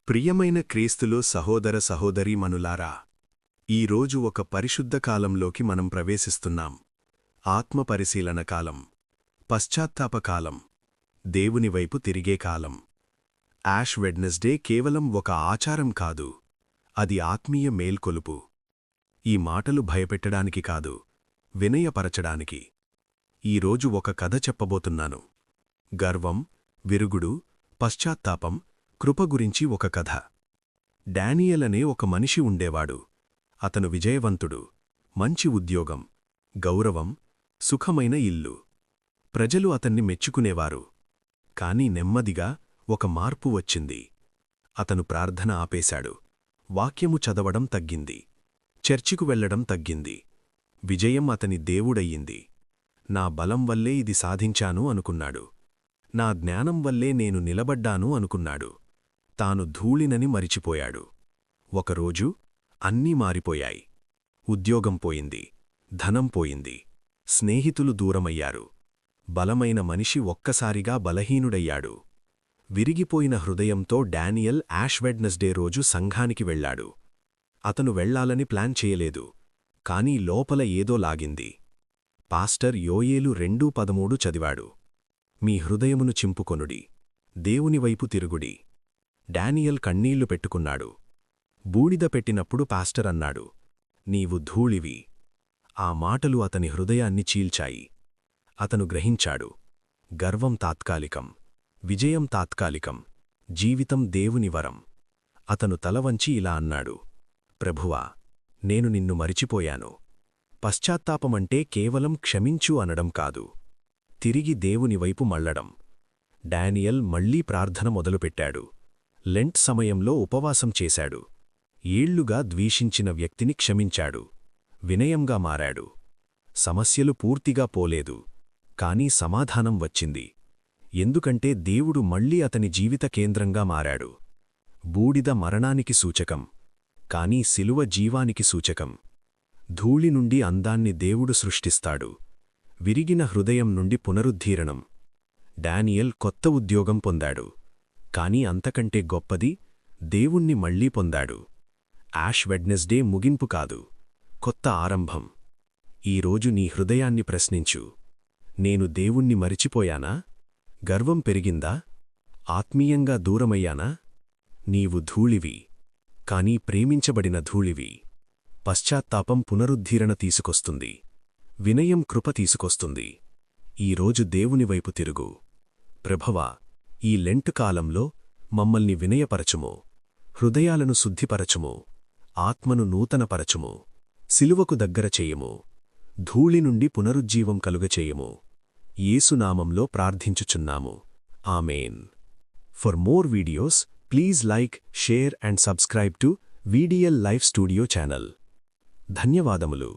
ప్రియమైన క్రీస్తులో సహోదర సహోదరీమణులారా, ఈరోజు ఒక పరిశుద్ధ కాలంలోకి మనం ప్రవేశిస్తున్నాం. ఆత్మపరిశీలన కాలం, పశ్చాత్తాపకాలం, దేవునివైపు తిరిగే కాలం. యాష్ వెడ్నెస్డే కేవలం ఒక ఆచారం కాదు, అది ఆత్మీయ మేల్కొలుపు. ఈ మాటలు భయపెట్టడానికి కాదు, వినయపరచడానికి. ఈరోజు ఒక కథ చెప్పబోతున్నాను. గర్వం, విరుగుడు, పశ్చాత్తాపం, కృప గురించి ఒక కథ. డానియల్ అనే ఒక మనిషి ఉండేవాడు. అతను విజయవంతుడు, మంచి ఉద్యోగం, గౌరవం, సుఖమైన ఇల్లు. ప్రజలు అతన్ని మెచ్చుకునేవారు. కాని నెమ్మదిగా ఒక మార్పు వచ్చింది. అతను ప్రార్థన ఆపేశాడు. వాక్యము చదవడం తగ్గింది. చర్చికు వెళ్లడం తగ్గింది. విజయం అతని దేవుడయ్యింది. నా బలం వల్లే ఇది సాధించాను అనుకున్నాడు. నా జ్ఞానం వల్లే నేను నిలబడ్డాను అనుకున్నాడు. తాను ధూళినని మరిచిపోయాడు. ఒకరోజు అన్నీ మారిపోయాయి. ఉద్యోగం పోయింది, ధనం పోయింది, స్నేహితులు దూరమయ్యారు. బలమైన మనిషి ఒక్కసారిగా బలహీనుడయ్యాడు. విరిగిపోయిన హృదయంతో డానియల్ యాష్ వెడ్నెస్డే రోజు సంఘానికి వెళ్లాడు. అతను వెళ్లాలని ప్లాన్ చేయలేదు, కానీ లోపల ఏదో లాగింది. పాస్టర్ యోయేలు 2:13 చదివాడు. మీ హృదయమును చింపుకొనుడి, దేవునివైపు తిరుగుడి. డానియల్ కన్నీళ్లు పెట్టుకున్నాడు. బూడిద పెట్టినప్పుడు పాస్టర్ అన్నాడు, నీవు ధూళివి. ఆ మాటలు అతని హృదయాన్ని చీల్చాయి. అతను గ్రహించాడు, గర్వం తాత్కాలికం, విజయం తాత్కాలికం, జీవితం దేవుని వరం. అతను తలవంచి ఇలా అన్నాడు, ప్రభువా, నేను నిన్ను మరిచిపోయాను. పశ్చాత్తాపమంటే కేవలం క్షమించు అనడం కాదు, తిరిగి దేవునివైపు మళ్లడం. డానియల్ మళ్లీ ప్రార్థన మొదలుపెట్టాడు. లెంట్ సమయంలో ఉపవాసం చేశాడు. ఏళ్లుగా ద్వేషించిన వ్యక్తిని క్షమించాడు. వినయంగా మారాడు. సమస్యలు పూర్తిగా పోలేదు, కానీ సమాధానం వచ్చింది. ఎందుకంటే దేవుడు మళ్లీ అతని జీవిత కేంద్రంగా మారాడు. బూడిద మరణానికి సూచకం, కానీ శిలువ జీవానికి సూచకం. ధూళి నుండి అందాన్ని దేవుడు సృష్టిస్తాడు. విరిగిన హృదయం నుండి పునరుద్ధీరణం. డానియల్ కొత్త ఉద్యోగం పొందాడు. కాని అంతకంటే గొప్పది, దేవుణ్ణి మళ్లీ పొందాడు. యాష్ వెడ్నెస్డే ముగింపు కాదు, కొత్త ఆరంభం. ఈరోజు నీ హృదయాన్ని ప్రశ్నించు. నేను దేవుణ్ణి మరిచిపోయానా? గర్వం పెరిగిందా? ఆత్మీయంగా దూరమయ్యానా? నీవు ధూళివి, కానీ ప్రేమించబడిన ధూళివి. పశ్చాత్తాపం పునరుద్ధీరణ తీసుకొస్తుంది. వినయం కృప తీసుకొస్తుంది. ఈరోజు దేవునివైపు తిరుగు. ప్రభువా, ఈ లెంట్ కాలంలో మమ్మల్ని వినయపరచుము, హృదయాలను శుద్ధిపరచుము, ఆత్మను నూతనపరచుము, సిలువకు దగ్గర చెయ్యము, ధూళి నుండి పునరుజ్జీవం కలుగచేయము. యేసునామంలో ప్రార్థించుచున్నాము. ఆమేన్. For more videos, please like, share and subscribe to వీడియల్ లైఫ్ స్టూడియో ఛానల్. ధన్యవాదములు.